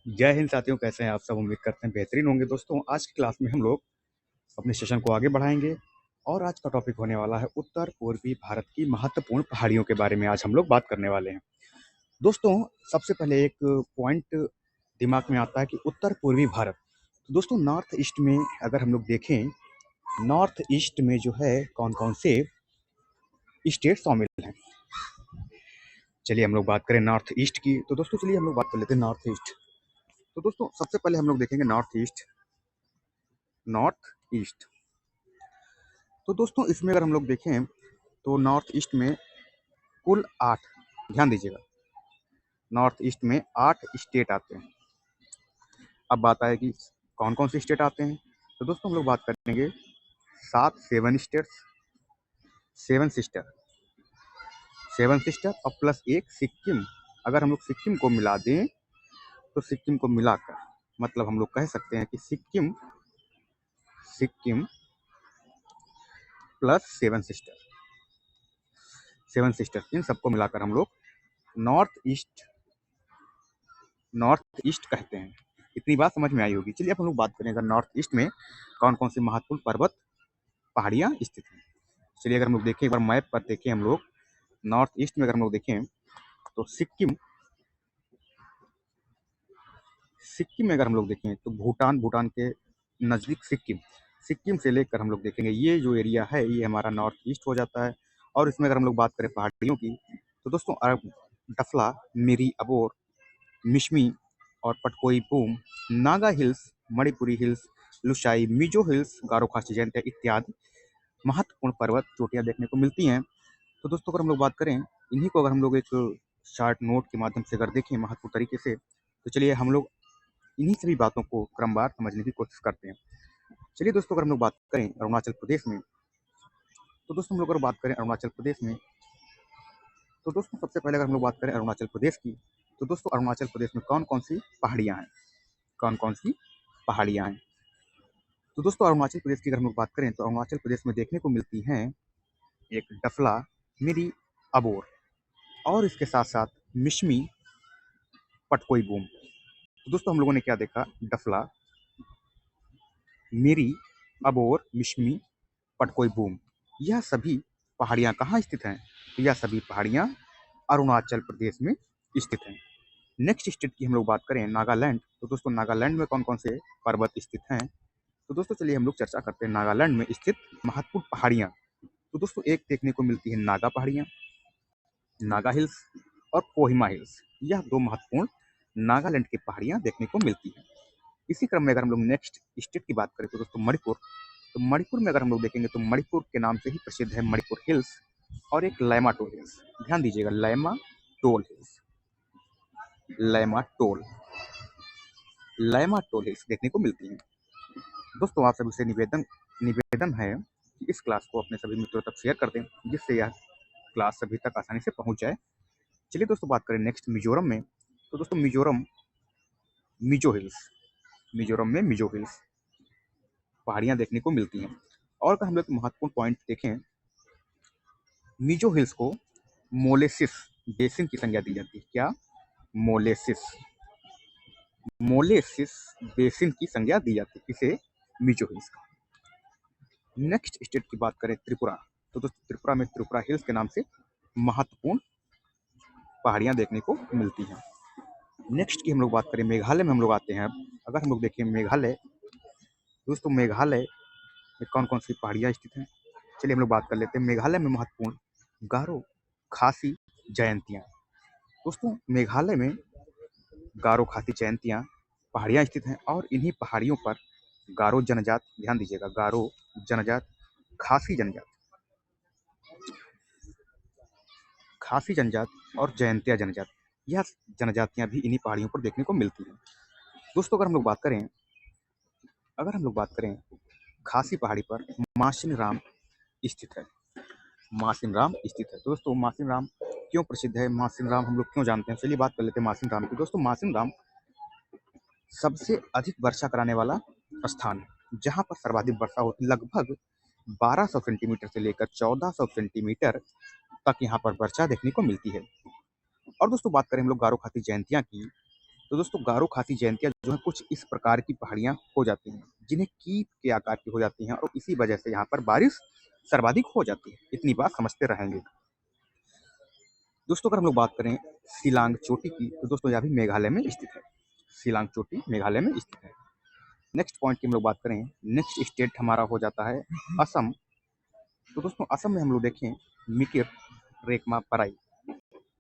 जय हिंद साथियों, कैसे हैं आप सब। उम्मीद करते हैं बेहतरीन होंगे। दोस्तों, आज की क्लास में हम लोग अपने सेशन को आगे बढ़ाएंगे और आज का टॉपिक होने वाला है उत्तर पूर्वी भारत की महत्वपूर्ण पहाड़ियों के बारे में। आज हम लोग बात करने वाले हैं। दोस्तों, सबसे पहले एक पॉइंट दिमाग में आता है कि उत्तर पूर्वी भारत। तो दोस्तों, नॉर्थ ईस्ट में अगर हम लोग देखें, नॉर्थ ईस्ट में जो है कौन कौन से स्टेट शामिल हैं। चलिए हम लोग बात करें नॉर्थ ईस्ट की। तो दोस्तों चलिए हम लोग बात कर लेते हैं नॉर्थ ईस्ट। तो दोस्तों सबसे पहले हम लोग देखेंगे नॉर्थ ईस्ट। नॉर्थ ईस्ट, तो दोस्तों इसमें अगर हम लोग देखें तो नॉर्थ ईस्ट में कुल 8, ध्यान दीजिएगा, नॉर्थ ईस्ट में 8 स्टेट आते हैं। अब बात आएगी कौन कौन से स्टेट आते हैं। तो दोस्तों हम लोग बात करेंगे 7 स्टेट्स, 7 सिस्टर, 7 सिस्टर और प्लस एक सिक्किम। अगर हम लोग सिक्किम को मिला दें तो सिक्किम को मिलाकर मतलब हम लोग कह सकते हैं कि Sikkim, Sikkim plus 7 sister, 7 sister, इन सबको मिलाकर हम लोग नॉर्थ ईस्ट, नॉर्थ ईस्ट कहते हैं। इतनी बात समझ में आई होगी। चलिए अब हम लोग बात करें अगर नॉर्थ ईस्ट में कौन कौन सी महत्वपूर्ण पर्वत पहाड़ियाँ स्थित हैं। चलिए अगर हम लोग देखें, एक बार मैप पर देखें हम लोग, नॉर्थ ईस्ट में अगर हम लोग देखें तो सिक्किम, सिक्किम में अगर हम लोग देखें तो भूटान, भूटान के नज़दीक सिक्किम, सिक्किम से लेकर हम लोग देखेंगे ये जो एरिया है ये हमारा नॉर्थ ईस्ट हो जाता है। और इसमें अगर हम लोग बात करें पहाड़ियों की तो दोस्तों डफला, मिरी, अबोर, मिशमी और Patkai Bum, Naga hills, Manipuri hills, Lushai, Mizo hills, Garo Khasi Jaintia इत्यादि महत्वपूर्ण पर्वत चोटियां देखने को मिलती हैं। तो दोस्तों अगर हम लोग बात करें इन्हीं को, अगर हम लोग एक शार्ट नोट के माध्यम से अगर देखें महत्वपूर्ण तरीके से, तो चलिए हम लोग इन्हीं सभी बातों को क्रमवार समझने की कोशिश करते हैं। चलिए दोस्तों अगर हम लोग बात करें अरुणाचल प्रदेश में, तो दोस्तों हम लोग अगर बात करें अरुणाचल प्रदेश में, तो दोस्तों सबसे पहले अगर हम लोग बात करें अरुणाचल प्रदेश की, तो दोस्तों अरुणाचल प्रदेश में कौन कौन सी पहाड़ियाँ हैं, कौन कौन सी पहाड़ियाँ हैं। तो दोस्तों अरुणाचल प्रदेश की अगर हम लोग बात करें तो अरुणाचल प्रदेश में देखने को मिलती हैं एक डफला, मिरी, अबोर और इसके साथ साथ मिशमी, पटकोई बूम। तो दोस्तों हम लोगों ने क्या देखा, डफला, मिरी, अबोर, मिशमी, पटकोई बूम, यह सभी पहाड़ियाँ कहाँ स्थित हैं। तो यह सभी पहाड़ियाँ अरुणाचल प्रदेश में स्थित हैं। नेक्स्ट स्टेट की हम लोग बात करें नागालैंड, तो दोस्तों नागालैंड में कौन कौन से पर्वत स्थित हैं। तो दोस्तों चलिए हम लोग चर्चा करते हैं नागालैंड में स्थित महत्वपूर्ण पहाड़ियाँ। तो दोस्तों एक देखने को मिलती है नागा पहाड़ियाँ, नागा हिल्स और कोहिमा हिल्स, यह 2 महत्वपूर्ण नागालैंड की पहाड़ियाँ देखने को मिलती हैं। इसी क्रम में अगर हम लोग नेक्स्ट स्टेट की बात करें तो दोस्तों मणिपुर, तो मणिपुर में अगर हम लोग देखेंगे तो मणिपुर के नाम से ही प्रसिद्ध है मणिपुर हिल्स और एक लैमा टोल हिल्स। ध्यान दीजिएगा, Laimatol hills, Laimatol, Laimatol hills देखने को मिलती हैं। दोस्तों आप सभी से निवेदन निवेदन है कि इस क्लास को अपने सभी मित्रों तक शेयर कर दें जिससे यह क्लास सभी तक आसानी से पहुंच जाए। चलिए दोस्तों बात करें नेक्स्ट मिजोरम में, तो दोस्तों मिजोरम, मिजो हिल्स, मिजोरम में मिजो हिल्स पहाड़ियाँ देखने को मिलती हैं। और अगर हम लोग महत्वपूर्ण पॉइंट देखें, मिजो हिल्स को मोलेसिस बेसिन की संज्ञा दी जाती है। क्या, मोलेसिस, मोलेसिस बेसिन की संज्ञा दी जाती है किसे, मिजो हिल्स का। नेक्स्ट स्टेट की बात करें त्रिपुरा, तो दोस्तों त्रिपुरा में त्रिपुरा हिल्स के नाम से महत्वपूर्ण पहाड़ियाँ देखने को मिलती हैं। नेक्स्ट की हम लोग बात करें मेघालय में हम लोग आते हैं। अगर हम लोग देखें मेघालय, दोस्तों मेघालय में कौन कौन सी पहाड़ियाँ स्थित हैं। चलिए हम लोग बात कर लेते हैं मेघालय में महत्वपूर्ण गारो खासी जयंतियाँ। दोस्तों मेघालय में गारो खासी जयंतियाँ पहाड़ियाँ स्थित हैं और इन्हीं पहाड़ियों पर गारो जनजात, ध्यान दीजिएगा, गारो जनजात, खासी जनजात, खासी जनजात और जयंतिया जनजात, यह जनजातियाँ भी इन्हीं पहाड़ियों पर देखने को मिलती हैं। दोस्तों अगर हम लोग बात करें, अगर हम लोग बात करें खासी पहाड़ी पर मासिन राम स्थित है, मासिन राम स्थित है। तो दोस्तों मासिन राम क्यों प्रसिद्ध है, मासिन राम हम लोग क्यों जानते हैं, चलिए बात कर लेते हैं मासिन राम की। दोस्तों मासिन राम सबसे अधिक वर्षा कराने वाला स्थान है, जहाँ पर सर्वाधिक वर्षा होती, लगभग 1200 सेंटीमीटर से लेकर 1400 सेंटीमीटर तक यहाँ पर वर्षा देखने को मिलती है। और दोस्तों बात करें हम लोग गारो खासी जयंतियाँ की, तो दोस्तों गारो खासी जयंतियाँ जो है कुछ इस प्रकार की पहाड़ियाँ हो जाती हैं, जिन्हें कीप के आकार की हो जाती हैं और इसी वजह से यहाँ पर बारिश सर्वाधिक हो जाती है। इतनी बात समझते रहेंगे। दोस्तों अगर हम लोग बात करें शिलांग चोटी की, तो दोस्तों यह भी मेघालय में स्थित है। शिलांग चोटी मेघालय में स्थित है। नेक्स्ट पॉइंट की हम लोग बात करें, नेक्स्ट स्टेट हमारा हो जाता है असम। तो दोस्तों असम में हम लोग देखें मिकिर रेकमा पराई,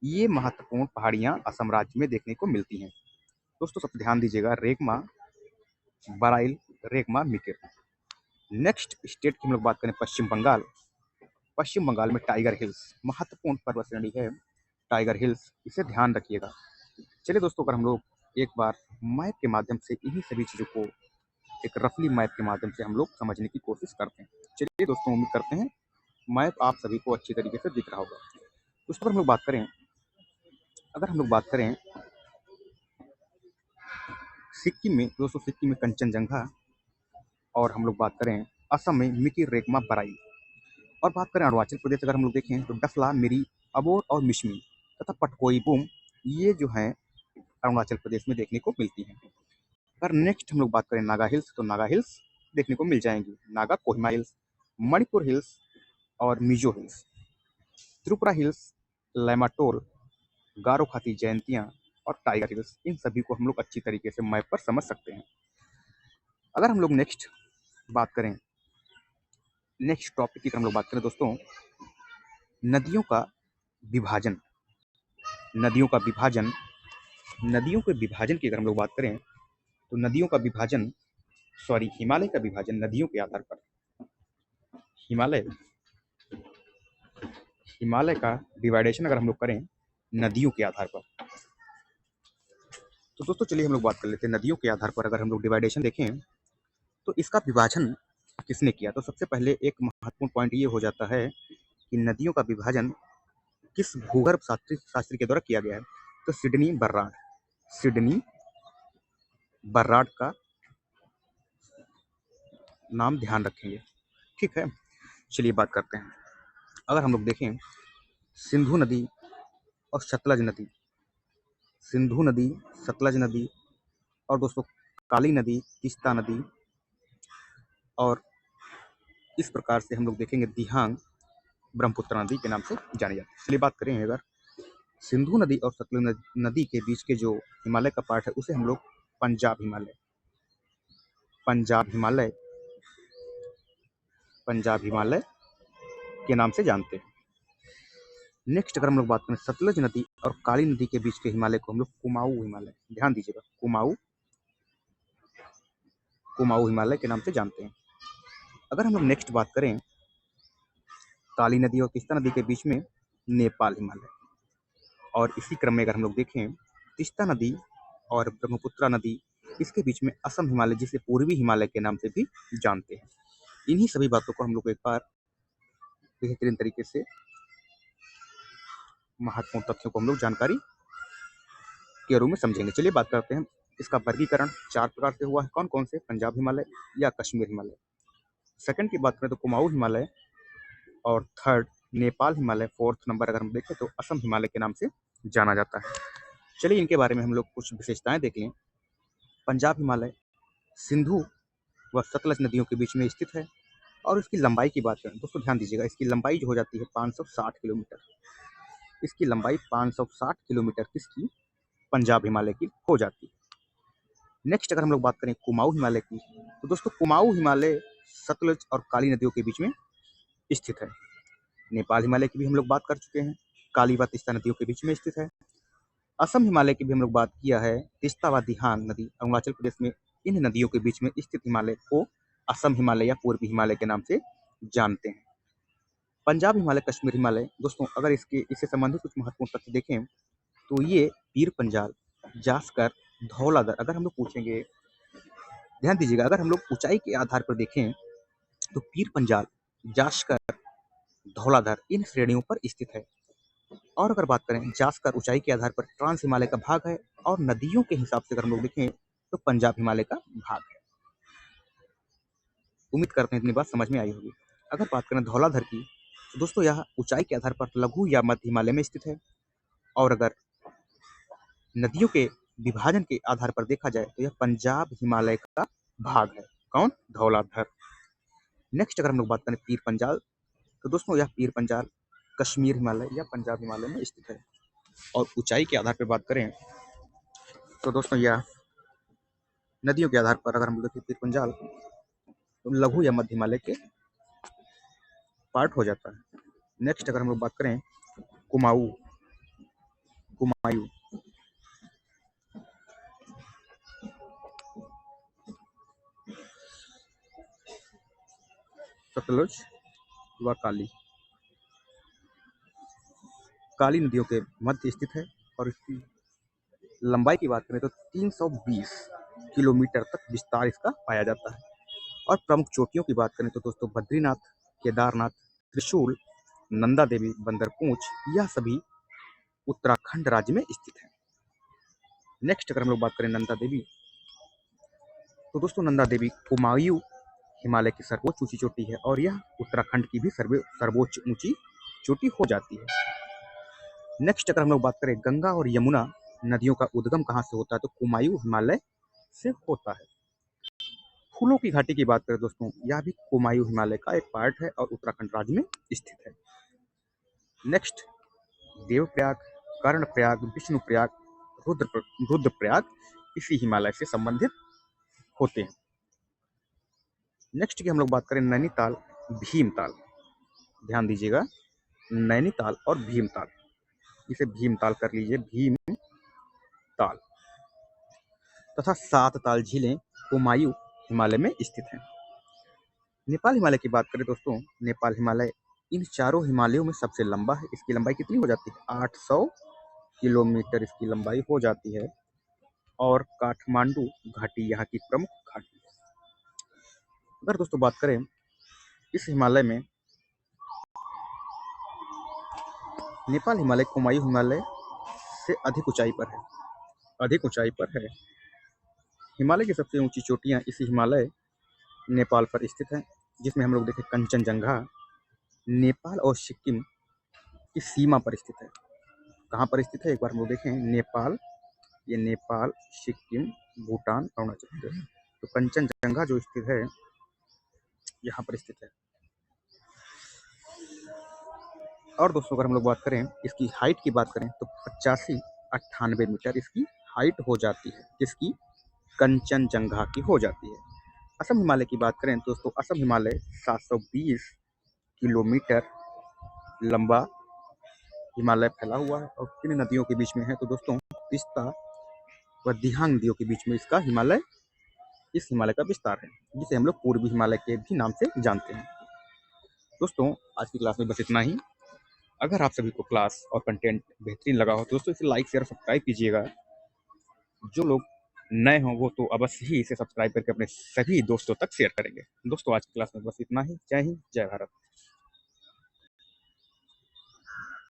ये महत्वपूर्ण पहाड़ियाँ असम राज्य में देखने को मिलती हैं। दोस्तों सब ध्यान दीजिएगा, रेकमा बराइल रेकमा मिकिर। नेक्स्ट स्टेट की हम लोग बात करें पश्चिम बंगाल। पश्चिम बंगाल में टाइगर हिल्स महत्वपूर्ण पर्वत श्रेणी है, टाइगर हिल्स, इसे ध्यान रखिएगा। चलिए दोस्तों अगर हम लोग एक बार मैप के माध्यम से इन्हीं सभी चीज़ों को एक रफली मैप के माध्यम से हम लोग समझने की कोशिश करते हैं। चलिए दोस्तों उम्मीद करते हैं मैप आप सभी को अच्छी तरीके से दिख रहा होगा। दोस्तों हम लोग बात करें, अगर हम लोग बात करें सिक्किम में, दोस्तों सिक्किम में कंचनजंगा, और हम लोग बात करें असम में मिकिर रेकमा बराई, और बात करें अरुणाचल प्रदेश अगर हम लोग देखें तो डफला मिरी अबोर और मिशमी तथा पटकोई बूम, ये जो हैं अरुणाचल प्रदेश में देखने को मिलती हैं। अगर नेक्स्ट हम लोग बात करें नागा हिल्स, तो नागा हिल्स देखने को मिल जाएंगी, नागा कोहिमा हिल्स, मणिपुर हिल्स और मिजो हिल्स, त्रिपुरा हिल्स, लैमाटोल, गारो खाती जयंतियाँ और टाइगर हिल्स, इन सभी को हम लोग अच्छी तरीके से मैप पर समझ सकते हैं। अगर हम लोग नेक्स्ट बात करें, नेक्स्ट टॉपिक की हम लोग बात करें दोस्तों नदियों का विभाजन। नदियों का विभाजन, नदियों के विभाजन की अगर हम लोग बात करें तो नदियों का विभाजन, हिमालय का विभाजन नदियों के आधार पर, हिमालय हिमालय का डिवाइडेशन अगर हम लोग करें नदियों के आधार पर, तो दोस्तों चलिए हम लोग बात कर लेते हैं नदियों के आधार पर अगर हम लोग डिवाइडेशन देखें तो इसका विभाजन किसने किया। तो सबसे पहले एक महत्वपूर्ण पॉइंट ये हो जाता है कि नदियों का विभाजन किस भूगर्भ शास्त्री के द्वारा किया गया है। तो सिडनी बर्राड का नाम ध्यान रखेंगे, ठीक है। चलिए बात करते हैं, अगर हम लोग देखें सिंधु नदी और सतलज नदी, सिंधु नदी, सतलज नदी और दोस्तों काली नदी, तीस्ता नदी, और इस प्रकार से हम लोग देखेंगे दिहांग ब्रह्मपुत्र नदी के नाम से जानी जाती है। चलिए बात करें, अगर सिंधु नदी और सतलज नदी के बीच के जो हिमालय का पार्ट है उसे हम लोग पंजाब हिमालय के नाम से जानते हैं। नेक्स्ट अगर हम लोग बात करें सतलज नदी और काली नदी के बीच के हिमालय को हम लोग कुमाऊं हिमालय, ध्यान दीजिएगा, कुमाऊं हिमालय के नाम से जानते हैं। अगर हम लोग नेक्स्ट बात करें काली नदी और तीस्ता नदी के बीच में नेपाल हिमालय, और इसी क्रम में अगर हम लोग देखें तीस्ता नदी और ब्रह्मपुत्र नदी, इसके बीच में असम हिमालय, जिसे पूर्वी हिमालय के नाम से भी जानते हैं। इन्हीं सभी बातों को हम लोग एक बार बेहतरीन तरीके से महत्वपूर्ण तथ्यों को हम लोग जानकारी के रूप में समझेंगे। चलिए बात करते हैं, इसका वर्गीकरण 4 प्रकार से हुआ है, कौन कौन से, पंजाब हिमालय या कश्मीर हिमालय। सेकंड की बात करें तो कुमाऊं हिमालय, और third Nepal Himalaya, fourth number अगर हम देखें तो असम हिमालय के नाम से जाना जाता है। चलिए इनके बारे में हम लोग कुछ विशेषताएं देख लें। पंजाब हिमालय सिंधु व सतलज नदियों के बीच में स्थित है, और इसकी लंबाई की बात करें दोस्तों ध्यान दीजिएगा, इसकी लंबाई जो हो जाती है 560 किलोमीटर, इसकी लंबाई 560 किलोमीटर किसकी, पंजाब हिमालय की हो जाती है। नेक्स्ट अगर हम लोग बात करें कुमाऊं हिमालय की, तो दोस्तों कुमाऊं हिमालय सतलज और काली नदियों के बीच में स्थित है। नेपाल हिमालय की भी हम लोग बात कर चुके हैं, काली व तीस्ता नदियों के बीच में स्थित है। असम हिमालय की भी हम लोग बात किया है, तीस्ता व दिहांग नदी अरुणाचल प्रदेश में, इन नदियों के बीच में स्थित हिमालय को असम हिमालय या पूर्वी हिमालय के नाम से जानते हैं। पंजाब हिमालय, कश्मीर हिमालय, दोस्तों अगर इससे संबंधित कुछ महत्वपूर्ण तथ्य देखें तो ये पीर पंजाल, जास्कर, धौलाधर, अगर हम लोग पूछेंगे, ध्यान दीजिएगा, अगर हम लोग ऊंचाई के आधार पर देखें तो पीर पंजाल, जास्कर, धौलाधर इन श्रेणियों पर स्थित है। और अगर बात करें जास्कर ऊंचाई के आधार पर ट्रांस हिमालय का भाग है, और नदियों के हिसाब से अगर हम लोग देखें तो पंजाब हिमालय का भाग है। उम्मीद करते हैं इतनी बात समझ में आई होगी। अगर बात करें धौलाधर की, तो दोस्तों यह ऊंचाई के आधार पर लघु या मध्य हिमालय में स्थित है, और अगर नदियों के विभाजन के आधार पर देखा जाए तो यह पंजाब हिमालय का भाग है। कौन? धौलाधर। नेक्स्ट अगर हम लोग बात करें पीर पंजाल, तो दोस्तों यह पीर पंजाल कश्मीर हिमालय या पंजाब हिमालय में स्थित है। और ऊंचाई के आधार पर बात करें तो दोस्तों यह नदियों के आधार पर अगर हम लोग देखें पीर पंजाल तो लघु या मध्य हिमालय के पार्ट हो जाता है। नेक्स्ट अगर हम लोग बात करें कुमाऊं, कुमायूं, सतलुज व काली, काली नदियों के मध्य स्थित है और इसकी लंबाई की बात करें तो 320 किलोमीटर तक विस्तार इसका पाया जाता है। और प्रमुख चोटियों की बात करें तो दोस्तों बद्रीनाथ, केदारनाथ, त्रिशूल, नंदा देवी, बंदरपूंछ, यह सभी उत्तराखंड राज्य में स्थित है। नेक्स्ट अगर हम लोग बात करें नंदा देवी, तो दोस्तों नंदा देवी कुमायूं हिमालय की सर्वोच्च ऊंची चोटी है और यह उत्तराखंड की भी सर्वोच्च ऊंची चोटी हो जाती है। नेक्स्ट अगर हम लोग बात करें गंगा और यमुना नदियों का उद्गम कहाँ से होता है, तो कुमायूं हिमालय से होता है। फूलों की घाटी की बात करें दोस्तों, यह भी कुमायूं हिमालय का एक पार्ट है और उत्तराखंड राज्य में स्थित है। नेक्स्ट देवप्रयाग, कर्णप्रयाग, विष्णुप्रयाग, रुद्रप्रयाग इसी हिमालय से संबंधित होते हैं। नेक्स्ट की हम लोग बात करें नैनीताल, भीमताल, ध्यान दीजिएगा नैनीताल और भीमताल, इसे भीमताल कर लीजिए, भीमताल तथा 7 ताल झीलें कुमायूं हिमालय में स्थित हैं। नेपाल हिमालय की बात करें दोस्तों, नेपाल हिमालय इन चारों हिमालयों में सबसे लंबा है। इसकी लंबाई कितनी हो जाती है? 800 किलोमीटर इसकी लंबाई हो जाती है और काठमांडू घाटी यहाँ की प्रमुख घाटी है। अगर दोस्तों बात करें इस हिमालय में, नेपाल हिमालय कुमायूं हिमालय से अधिक ऊंचाई पर है, अधिक ऊंचाई पर है। हिमालय की सबसे ऊंची चोटियां इसी हिमालय नेपाल पर स्थित हैं, जिसमें हम लोग देखें कंचनजंगा नेपाल और सिक्किम की सीमा पर स्थित है। कहाँ पर स्थित है एक बार हम लोग देखें, नेपाल, ये नेपाल, सिक्किम, भूटान, अरुणाचल प्रदेश, तो कंचनजंगा जो स्थित है यहाँ पर स्थित है। और दोस्तों अगर हम लोग बात करें इसकी हाइट की बात करें तो 85-98 मीटर इसकी हाइट हो जाती है, किसकी? कंचनजंगा की हो जाती है। असम हिमालय की बात करें दोस्तों, असम हिमालय 720 किलोमीटर लंबा हिमालय फैला हुआ है और किन नदियों के बीच में है, तो दोस्तों तिस्ता व दिहांग नदियों के बीच में इसका हिमालय, इस हिमालय का विस्तार है, जिसे हम लोग पूर्वी हिमालय के भी नाम से जानते हैं। दोस्तों आज की क्लास में बस इतना ही। अगर आप सभी को क्लास और कंटेंट बेहतरीन लगा हो तो दोस्तों इसे लाइक शेयर सब्सक्राइब कीजिएगा। जो लोग नए हों वो तो अवश्य ही इसे सब्सक्राइब करके अपने सभी दोस्तों तक शेयर करेंगे। दोस्तों आज की क्लास में बस इतना ही। जय हिंद, जय भारत।